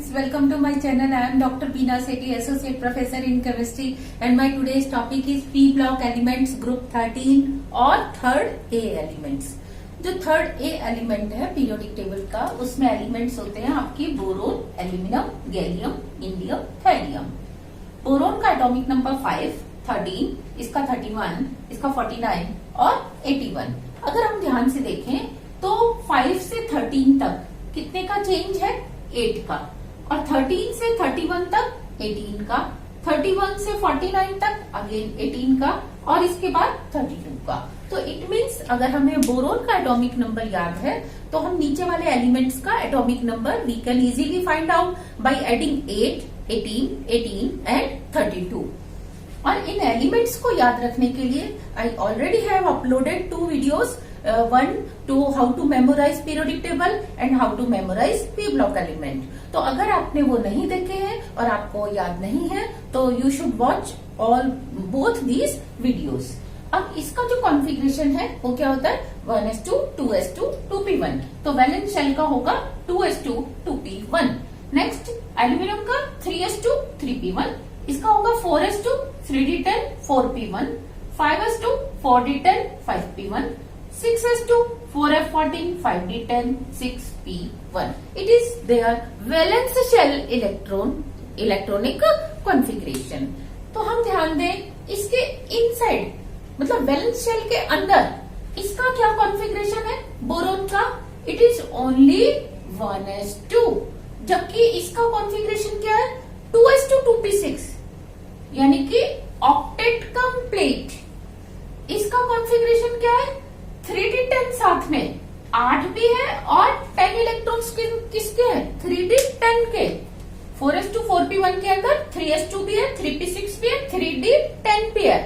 friends, welcome to my channel. I am Dr. Beena Sethi, Associate Professor in Chemistry, and my today's topic is P block elements group 13 और third A elements. जो third A element है periodic table का, उसमें elements होते हैं आपकी boron, aluminium, gallium, indium, thallium. Boron का atomic number 5, 13, इसका 31, इसका 49 और 81. अगर हम ध्यान से देखें तो 5 से 13 तक कितने का चेंज है? 8 का. और 13 से 31 तक 18 का, 31 से 49 तक अगेन 18 का, और इसके बाद 32 का. तो इट मीन्स अगर हमें बोरोन का एटॉमिक नंबर याद है तो हम नीचे वाले एलिमेंट्स का atomic number we can easily find out by adding 8, 18, 18 and 32. और इन एलिमेंट्स को याद रखने के लिए I already have uploaded 2 videos, one to how to memorize periodic table and how to memorize P block element. तो अगर आपने वो नहीं देखे हैं और आपको याद नहीं है तो you should watch all both these videos. अब इसका जो कॉन्फ़िगरेशन है वो क्या होता है? 1s2, 2s2, 2p1. तो वैलेंस शेल का होगा 2s2, 2p1. नेक्स्ट एल्यूमिनियम का 3s2, 3p1. इसका होगा 4s2, 3d10, 4p1. 5s2, 4d10, 5p1. 6s2, 4f14, 5d10, 6p1. It is their valence shell electronic configuration. तो हम ध्यान दें इसके इनसाइड, मतलब वैलेंस शेल के अंदर इसका क्या कॉन्फ़िगरेशन है बोरोन का? इट इज ओनली 1s2, जबकि इसका कॉन्फ़िगरेशन क्या है? 2s2, 2p6, यानी कि ऑक्टेट कंप्लीट. इसका कॉन्फ़िगरेशन क्या है? 3d10 साथ में 8 भी है और 10 इलेक्ट्रॉन्स किसके हैं? 3d10 के. 4s2, 4p1 के अंदर 3s2 भी है, 3p6 भी है, 3d10 भी है.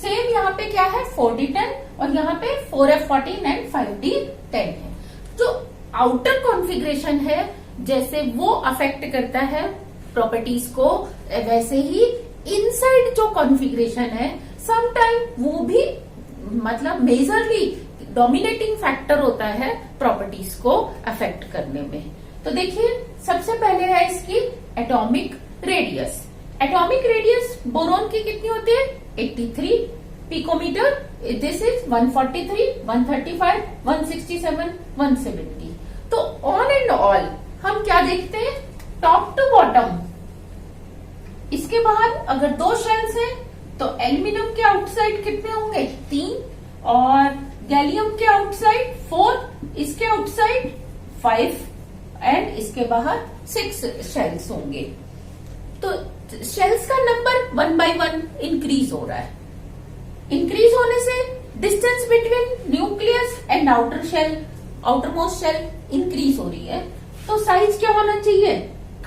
सेम यहाँ पे क्या है? 4d10 और यहाँ पे 4f14 एंड 5d10 है. जो आउटर कॉन्फ़िगरेशन है जैसे वो अफेक्ट करता है प्रॉपर्टीज को, वैसे ही इनसाइड जो कॉन्फ़िगरेशन है समटाइम वो भी मतलब मेजरली डोमिनेटिंग फैक्टर होता है प्रॉपर्टीज को अफेक्ट करने में. तो देखिए सबसे पहले है इसकी atomic radius. Atomic radius boron की कितनी होती है? 83 पिकोमीटर. This is 143, 135, 167, 170. तो ऑन एंड ऑल हम क्या देखते हैं? टॉप टू बॉटम इसके बाहर अगर 2 शेल्स हैं तो एल्यूमिनियम के आउटसाइड कितने होंगे? 3, और गैलियम के आउटसाइड 4, इसके आउटसाइड 5 एंड इसके बाहर 6 शेल्स होंगे. तो शेल्स का नंबर 1 by 1 इंक्रीज हो रहा है. इंक्रीज होने से distance between nucleus and outer shell, outermost shell increase हो रही है. तो साइज क्या होना चाहिए?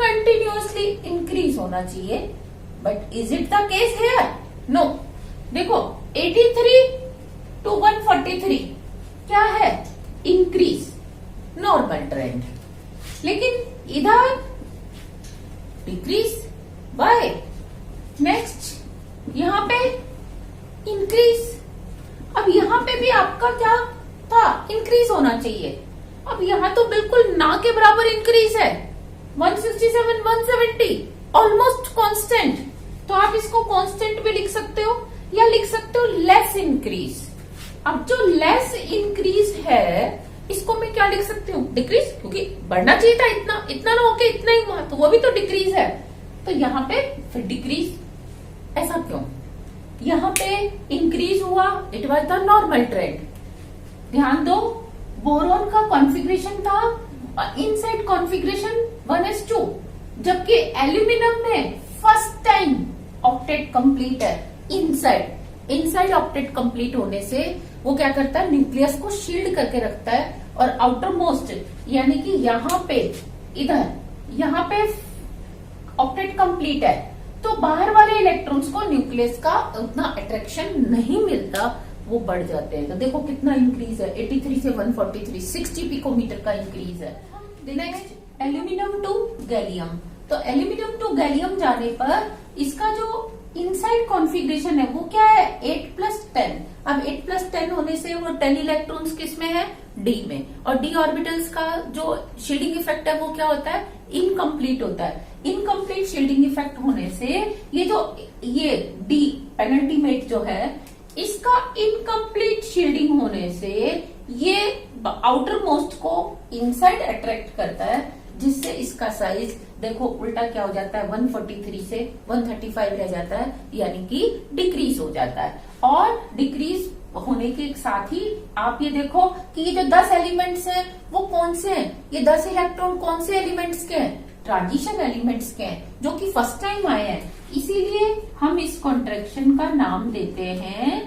कंटिन्यूअसली इंक्रीज होना चाहिए. But is it the case here? No. देखो 83 to 143 क्या है? Increase, normal trend. लेकिन इधर डिक्रीज. बाय नेक्स्ट यहाँ पे इंक्रीज. अब यहाँ पे भी आपका क्या था? इंक्रीज होना चाहिए. अब यहाँ तो बिल्कुल ना के बराबर इंक्रीज है. 167, 170 ऑलमोस्ट कांस्टेंट. तो आप इसको कांस्टेंट भी लिख सकते हो या लिख सकते हो लेस इंक्रीज. अब जो लेस इंक्रीज है इसको मैं क्या लिख सकती हूँ? डिक्रीज, क्योंकि बढ़ना चाहिए था इतना ना होके इतना ही हुआ, तो वो भी तो डिक्रीज है. तो यहाँ पे फिर डिक्रीज. ऐसा क्यों? यहाँ पे इंक्रीज हुआ, it was the normal trend. ध्यान दो बोरोन का कॉन्फ़िगरेशन था इनसाइड कॉन्फ़िगरेशन 1s2, जबकि एल्यूमिनियम में फर्स्ट टाइम ऑक्टेट कंप्लीट है. इनसाइड ऑक्टेट कंप्लीट होने से वो क्या करता है? न्यूक्लियस को शील्ड करके रखता है, और आउटर मोस्ट यानी कि यहाँ पे इधर यहाँ पे ऑक्टेट कंप्लीट है तो बाहर वाले इलेक्ट्रॉन्स को न्यूक्लियस का उतना अट्रैक्शन नहीं मिलता, वो बढ़ जाते हैं. तो देखो कितना इंक्रीज है, 83 से 143, 60 पिकोमीटर का इंक्रीज है. Next aluminium to gallium. तो एल्यूमिनियम टू गैलियम जाने पर इसका जो इनसाइड कॉन्फ़िगरेशन है वो क्या है 8+10। अब 8+10 होने से वो 10 इलेक्ट्रॉन्स किस में है डी में, और डी ऑर्बिटल्स का जो शील्डिंग इफेक्ट है वो क्या होता है इनकम्प्लीट होता है। इनकम्प्लीट शील्डिंग इफेक्ट होने से ये डी पेनल्टीमेट जो है इसका इनकम्प्लीट शील्डिंग होने से ये आउटर मोस्ट को इनसाइड अट्रैक्ट करता है, जिससे इसका साइज देखो उल्टा क्या हो जाता है 143 से 135 रह जाता है, यानी कि डिक्रीज हो जाता है। और डिक्रीज होने के साथ ही आप ये देखो कि ये जो 10 एलिमेंट्स हैं वो कौन से हैं, ये 10 इलेक्ट्रॉन कौन से एलिमेंट्स के हैं ट्रांजिशन एलिमेंट्स के हैं, जो कि फर्स्ट टाइम आए हैं। इसीलिए हम इस कॉन्ट्रैक्शन का नाम देते हैं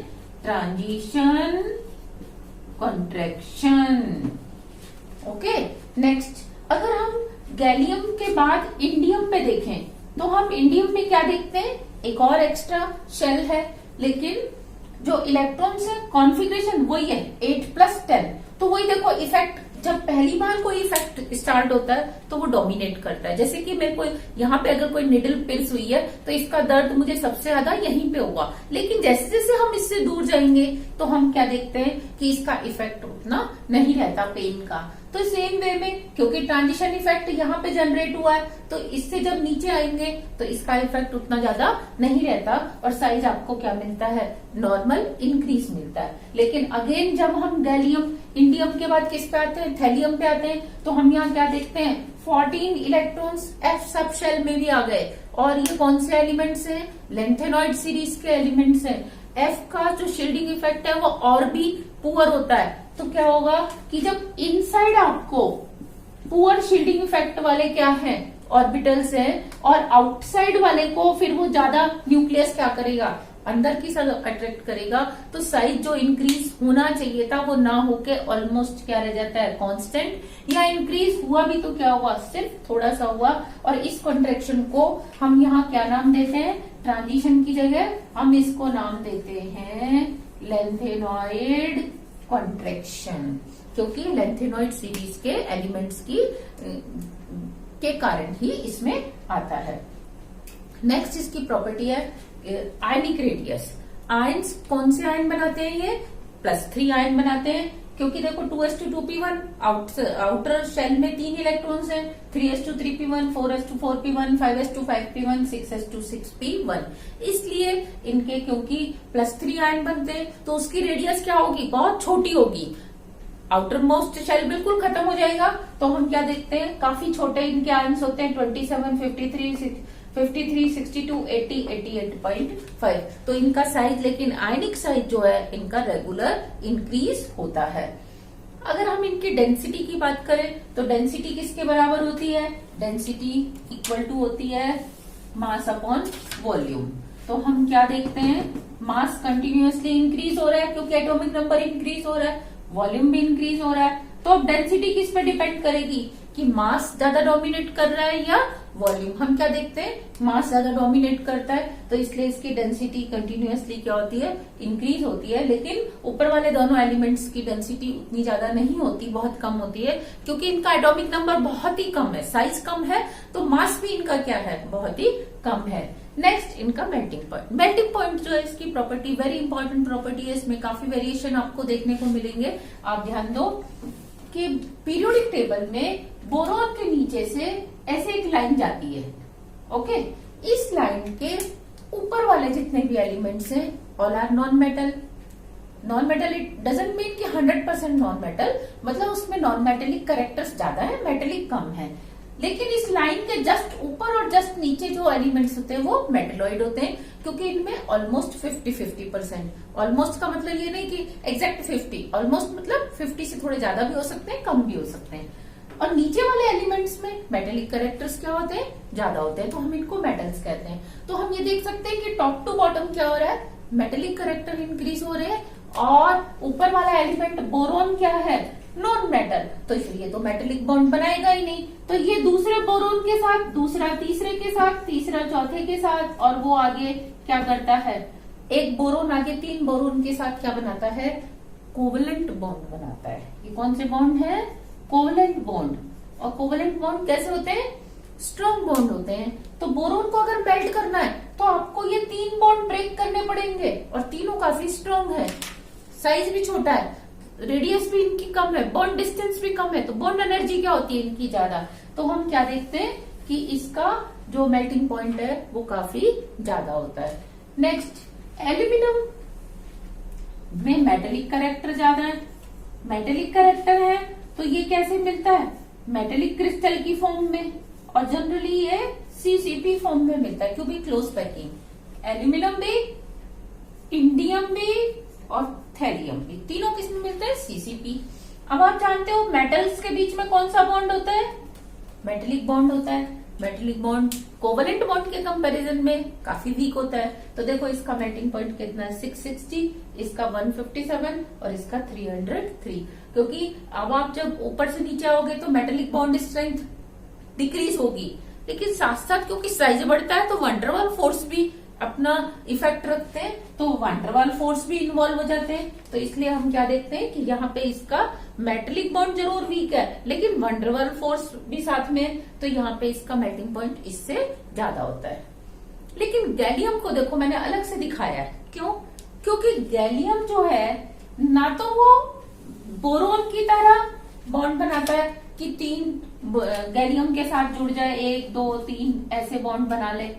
ट्रांजिशन कॉन्ट्रैक्शन। ओके, नेक्स्ट अगर हम गैलियम के बाद इंडियम पे देखें तो हम इंडियम में क्या देखते हैं, एक और एक्स्ट्रा शेल है, लेकिन जो इलेक्ट्रॉन्स है कॉन्फ़िगरेशन वही है 8+10। तो वही देखो इफेक्ट, जब पहली बार कोई इफेक्ट स्टार्ट होता है तो वो डोमिनेट करता है। जैसे कि मेरे को यहाँ पे अगर कोई निडल पिर्स हुई है तो इसका दर्द मुझे सबसे ज्यादा यहीं पे होगा, लेकिन जैसे जैसे हम इससे दूर जाएंगे तो हम क्या देखते हैं कि इसका इफेक्ट उतना नहीं रहता पेन का। तो सेम वे में क्योंकि ट्रांजिशन इफेक्ट यहाँ पे जनरेट हुआ है तो इससे जब नीचे आएंगे तो इसका इफेक्ट उतना ज्यादा नहीं रहता और साइज आपको क्या मिलता है नॉर्मल इंक्रीज मिलता है। लेकिन अगेन जब हम गैलियम इंडियम के बाद किस पे आते हैं थैलियम पे आते हैं तो हम यहाँ क्या देखते हैं 14 इलेक्ट्रॉन्स एफ सब शेल में भी आ गए, और ये कौन से एलिमेंट्स हैं लेंथेनॉइड सीरीज के एलिमेंट्स हैं। एफ का जो शील्डिंग इफेक्ट है वो और भी पुअर होता है, तो क्या होगा कि जब इनसाइड आपको पुअर शील्डिंग इफेक्ट वाले क्या है ऑर्बिटल्स हैं और आउटसाइड वाले को फिर वो ज्यादा न्यूक्लियस क्या करेगा अंदर की तरफ अट्रैक्ट करेगा, तो साइज जो इंक्रीज होना चाहिए था वो ना होके ऑलमोस्ट क्या रह जाता है कांस्टेंट, या इंक्रीज हुआ भी तो क्या हुआ सिर्फ थोड़ा सा हुआ। और इस कॉन्ट्रैक्शन को हम यहाँ क्या नाम देते हैं ट्रांजिशन की जगह हम इसको नाम देते हैं लेंथेनॉइड कॉन्ट्रैक्शन, क्योंकि लेंथेनॉइड सीरीज के एलिमेंट्स के कारण ही इसमें आता है। नेक्स्ट इसकी प्रॉपर्टी है आयनिक रेडियस। आयन्स कौन से आयन बनाते हैं ये +3 आयन बनाते हैं, क्योंकि देखो 2s2 आउटर शेल में 3 इलेक्ट्रॉन्स हैं, 3s2 4s4 5s5 6s6 इसलिए इनके क्योंकि +3 आयन बनते हैं तो उसकी रेडियस क्या होगी बहुत छोटी होगी। आउटर मोस्ट शेल बिल्कुल खत्म हो जाएगा तो हम क्या देखते हैं काफी छोटे इनके आयन्स होते हैं 27 53 62 80 88.5। तो इनका साइज लेकिन आयनिक साइज जो है इनका रेगुलर इंक्रीज होता है। अगर हम इनकी डेंसिटी की बात करें तो डेंसिटी किसके बराबर होती है, डेंसिटी इक्वल टू होती है मास अपॉन वॉल्यूम। तो हम क्या देखते हैं मास कंटिन्यूअसली इंक्रीज हो रहा है क्योंकि एटॉमिक नंबर इंक्रीज हो रहा है, वॉल्यूम भी इंक्रीज हो रहा है। तो अब डेंसिटी किस पे डिपेंड करेगी कि मास ज्यादा डोमिनेट कर रहा है या वॉल्यूम। हम क्या देखते हैं मास ज्यादा डोमिनेट करता है तो इसलिए इसकी डेंसिटी कंटिन्यूअसली क्या होती है इंक्रीज होती है, लेकिन ऊपर वाले दोनों एलिमेंट्स की डेंसिटी उतनी ज्यादा नहीं होती, बहुत कम होती है क्योंकि इनका एटॉमिक नंबर बहुत ही कम है, साइज कम है तो मास भी इनका क्या है बहुत ही कम है। नेक्स्ट इनका मेल्टिंग पॉइंट। मेल्टिंग पॉइंट जो है इसकी प्रॉपर्टी वेरी इंपॉर्टेंट प्रॉपर्टी है, इसमें काफी वेरिएशन आपको देखने को मिलेंगे। आप ध्यान दो कि पीरियोडिक टेबल में बोरॉन के नीचे से ऐसे एक लाइन जाती है, ओके। इस लाइन के ऊपर वाले जितने भी एलिमेंट्स हैं all are non metal. Non metal it doesn't mean कि 100% नॉन मेटल, मतलब उसमें नॉन मेटेलिक कैरेक्टर्स ज्यादा है मेटेलिक कम है। लेकिन इस लाइन के जस्ट ऊपर और जस्ट नीचे जो एलिमेंट्स होते हैं वो मेटेलॉइड होते हैं, क्योंकि इनमें ऑलमोस्ट 50-50%। ऑलमोस्ट का मतलब ये नहीं कि एग्जैक्ट 50, ऑलमोस्ट मतलब 50 से थोड़े ज्यादा भी हो सकते हैं कम भी हो सकते हैं। और नीचे वाले एलिमेंट्स में मेटेलिक कैरेक्टर्स क्या होते हैं ज्यादा होते हैं, तो हम इनको मेटल्स कहते हैं। तो हम ये देख सकते हैं कि टॉप टू बॉटम क्या हो रहा है मेटेलिक कैरेक्टर इंक्रीज हो रहे हैं, और ऊपर वाला एलिमेंट बोरोन क्या है नॉन मेटल, तो इसलिए तो मेटेलिक बॉन्ड बनाएगा ही नहीं। तो ये दूसरे बोरोन के साथ, दूसरा तीसरे के साथ, तीसरा चौथे के साथ, और वो आगे क्या करता है एक बोरोन आगे 3 बोरोन के साथ क्या बनाता है कोवेलेंट बॉन्ड बनाता है। ये कौन से बॉन्ड है कोवेलेंट बॉन्ड। और कोवेलेंट बॉन्ड कैसे होते हैं स्ट्रॉन्ग बॉन्ड होते हैं। तो बोरोन को अगर मेल्ट करना है तो आपको ये 3 3 बॉन्ड ब्रेक करने पड़ेंगे और तीनों काफी स्ट्रॉन्ग है, साइज भी छोटा है, रेडियस भी इनकी कम है, बॉन्ड डिस्टेंस भी कम है, तो बॉन्ड एनर्जी क्या होती है इनकी ज्यादा। तो हम क्या देखते हैं कि इसका जो मेल्टिंग पॉइंट है वो काफी ज्यादा होता है। नेक्स्ट, एल्यूमिनियम में मेटेलिक कैरेक्टर ज्यादा है। मेटेलिक कैरेक्टर है तो ये कैसे मिलता है, मेटेलिक क्रिस्टल की फॉर्म में, और जनरली ये सीसीपी फॉर्म में मिलता है क्योंकि क्लोज पैकिंग। एल्यूमिनियम भी, इंडियम भी और थैलियम भी, तीनों किस में मिलते हैं, सीसीपी। अब आप जानते हो मेटल्स के बीच में कौन सा बॉन्ड होता है, मेटेलिक बॉन्ड होता है। मेटेलिक बॉन्ड कोवलेंट बॉन्ड के कंपैरिजन में काफी वीक होता है। तो देखो इसका मेल्टिंग पॉइंट कितना है, 660, इसका 157 और इसका 303। क्योंकि अब आप जब ऊपर से नीचे आओगे तो मेटेलिक बॉन्ड स्ट्रेंथ डिक्रीज होगी, लेकिन साथ साथ क्योंकि साइज बढ़ता है तो वंडरवाल फोर्स भी अपना इफेक्ट रखते हैं, तो वंडरवाल फोर्स भी इन्वॉल्व हो जाते हैं। तो इसलिए हम क्या देखते हैं कि यहाँ पे इसका मेटेलिक बॉन्ड जरूर वीक है लेकिन वंडरवाल फोर्स भी साथ में है, तो यहाँ पे इसका मेल्टिंग पॉइंट इससे ज्यादा होता है। लेकिन गैलियम को देखो मैंने अलग से दिखाया है, क्यों, क्योंकि गैलियम जो है ना तो वो बोरोन की तरह बॉन्ड बनाता है कि 3 गैलियम के साथ जुड़ जाए, 1 2 3 ऐसे बॉन्ड बना ले,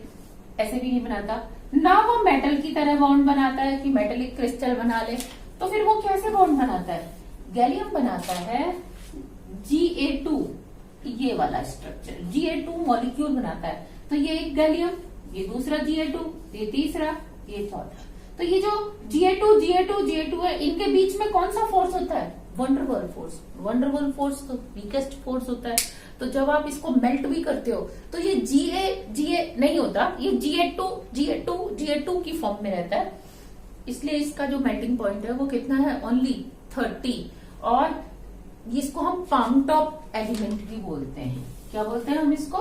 ऐसे भी नहीं बनाता, ना वो मेटल की तरह बॉन्ड बनाता है कि मेटेलिक क्रिस्टल बना ले। तो फिर वो कैसे बॉन्ड बनाता है, गैलियम बनाता है Ga2, ये वाला स्ट्रक्चर Ga2 मॉलिक्यूल बनाता है। तो ये एक गैलियम, ये दूसरा Ga2, ये तीसरा, ये चौथा। तो ये जो Ga2 है, इनके बीच में कौन सा फोर्स होता है, वंडरवाल फोर्स। वंडरवाल फोर्स तो वीकेस्ट फोर्स होता है। तो जब आप इसको मेल्ट भी करते हो तो ये Ga नहीं होता, ये Ga2 की फॉर्म में रहता है। इसलिए इसका जो मेल्टिंग पॉइंट है वो कितना है, ओनली 30। और इसको हम पाम टॉप एलिमेंट भी बोलते हैं। क्या बोलते हैं हम इसको,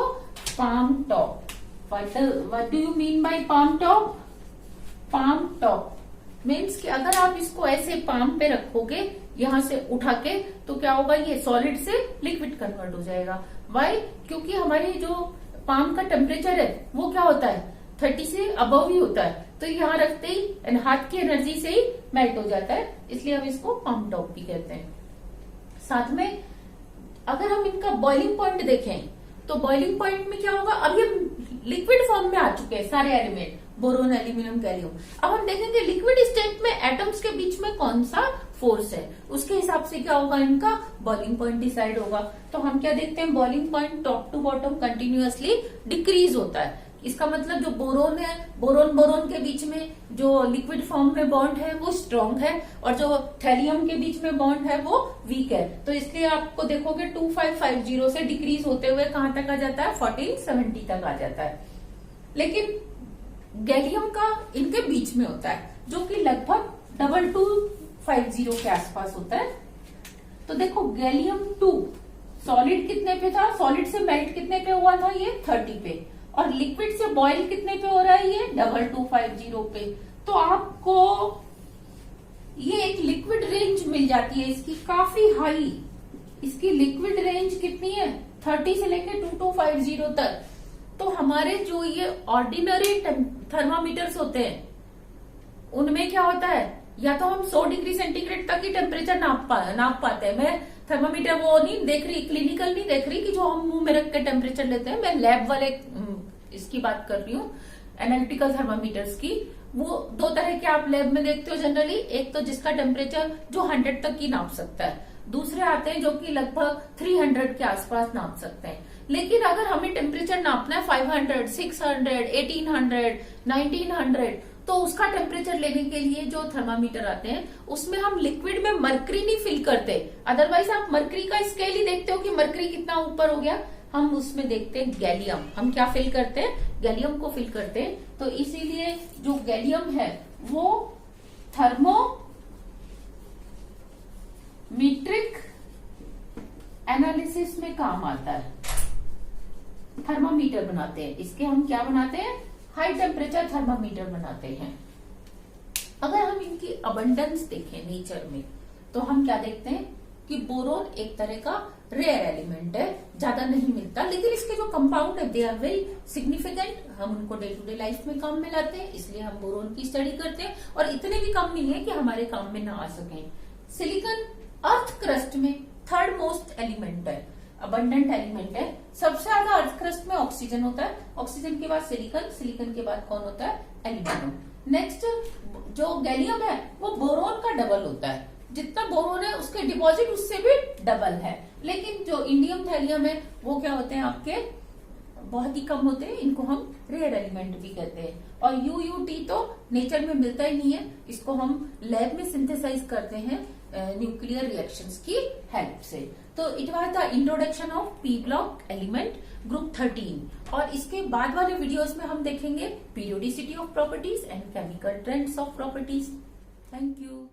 palm top. What do you mean by palm top, palm top means कि अगर आप इसको ऐसे पाम पे रखोगे यहां से उठा के, तो क्या होगा, ये सॉलिड से लिक्विड कन्वर्ट हो जाएगा। वाई, क्योंकि हमारी जो पाम का टेम्परेचर है वो क्या होता है, 30 से अबव ही होता है। तो यहाँ रखते ही हाथ की एनर्जी से ही मेल्ट हो जाता है, इसलिए हम इसको पाम टॉप भी कहते हैं। साथ में अगर हम इनका बॉइलिंग पॉइंट देखें तो बॉइलिंग पॉइंट में क्या होगा, अब ये लिक्विड फॉर्म में आ चुके हैं सारे एलिमेंट, बोरोन, एल्यूमिनियम, गैलियम। अब हम देखेंगे लिक्विड स्टेट में एटम्स के बीच में कौन सा फोर्स है, उसके हिसाब से क्या होगा, इनका बॉइलिंग पॉइंट डिसाइड होगा। तो हम क्या देखते हैं, boiling point top to bottom continuously decrease होता है। इसका मतलब जो बोरोन है, बोरोन के बीच में जो लिक्विड फॉर्म में बॉन्ड है वो स्ट्रॉन्ग है, और जो थैलियम के बीच में बॉन्ड है वो वीक है। तो इसलिए आपको देखोगे 2550 से डिक्रीज होते हुए कहां तक आ जाता है, 1470 तक आ जाता है। लेकिन गैलियम का इनके बीच में होता है जो कि लगभग 2250 के आसपास होता है। तो देखो गैलियम 2 सॉलिड कितने पे था, सॉलिड से मेल्ट कितने पे हुआ था, ये 30 पे, और लिक्विड से बॉयल कितने पे हो रहा है, ये 2250 पे। तो आपको ये एक लिक्विड रेंज मिल जाती है इसकी काफी हाई। इसकी लिक्विड रेंज कितनी है, 30 से लेके 2250 तक। तो हमारे जो ये ऑर्डिनरी थर्मामीटर्स होते हैं उनमें क्या होता है, या तो हम 100 डिग्री सेंटीग्रेड तक ही टेम्परेचर नाप पाते हैं। मैं थर्मामीटर वो नहीं देख रही, क्लिनिकल नहीं देख रही कि जो हम मुंह में रख के टेम्परेचर लेते हैं, मैं लैब वाले इसकी बात कर रही हूँ, एनालिटिकल थर्मामीटर्स की। वो 2 तरह के आप लैब में देखते हो जनरली, एक तो जिसका टेम्परेचर जो 100 तक ही नाप सकता है, दूसरे आते हैं जो कि लगभग 300 के आसपास नाप सकते हैं। लेकिन अगर हमें टेम्परेचर नापना है 500, 600, 1800, 1900, तो उसका टेम्परेचर लेने के लिए जो थर्मामीटर आते हैं उसमें हम लिक्विड में मरकरी नहीं फिल करते। अदरवाइज आप मरकरी का स्केल ही देखते हो कि मरकरी कितना ऊपर हो गया, हम उसमें देखते हैं गैलियम। हम क्या फिल करते हैं, गैलियम को फिल करते हैं। तो इसीलिए जो गैलियम है वो थर्मोमीट्रिक एनालिसिस में काम आता है। थर्मामीटर बनाते हैं इसके, हम क्या बनाते हैं, हाई टेम्परेचर थर्मामीटर बनाते हैं। अगर हम इनकी अबंडेंस देखें नेचर में तो हम क्या देखते हैं कि बोरोन एक तरह का रेयर एलिमेंट है, ज्यादा नहीं मिलता, लेकिन इसके जो कंपाउंड है दे आर वेरी सिग्निफिकेंट, हम उनको डे टू डे लाइफ में काम में लाते हैं, इसलिए हम बोरोन की स्टडी करते हैं, और इतने भी कम नहीं है कि हमारे काम में ना आ सके। सिलिकॉन अर्थ क्रस्ट में थर्ड मोस्ट एलिमेंट है, अबंडेंट एलिमेंट है। सबसे ज्यादा अर्थ क्रस्ट में ऑक्सीजन होता है, ऑक्सीजन के बाद सिलिकॉन, सिलिकॉन के बाद कौन होता है, एल्यूमिनियम। नेक्स्ट जो गैलियम है वो बोरोन का डबल होता है, जितना बोरोन है उसके डिपॉजिट उससे भी डबल है। लेकिन जो इंडियम थैलियम है वो क्या होते हैं आपके, बहुत ही कम होते हैं, इनको हम रेयर एलिमेंट भी कहते हैं। और यूयूटी तो नेचर में मिलता ही नहीं है, इसको हम लैब में सिंथेसाइज करते हैं न्यूक्लियर रिएक्शंस की हेल्प से। तो it was the introduction of P block element group 13, और इसके बाद वाले वीडियोस में हम देखेंगे periodicity of properties and chemical trends of properties. Thank you.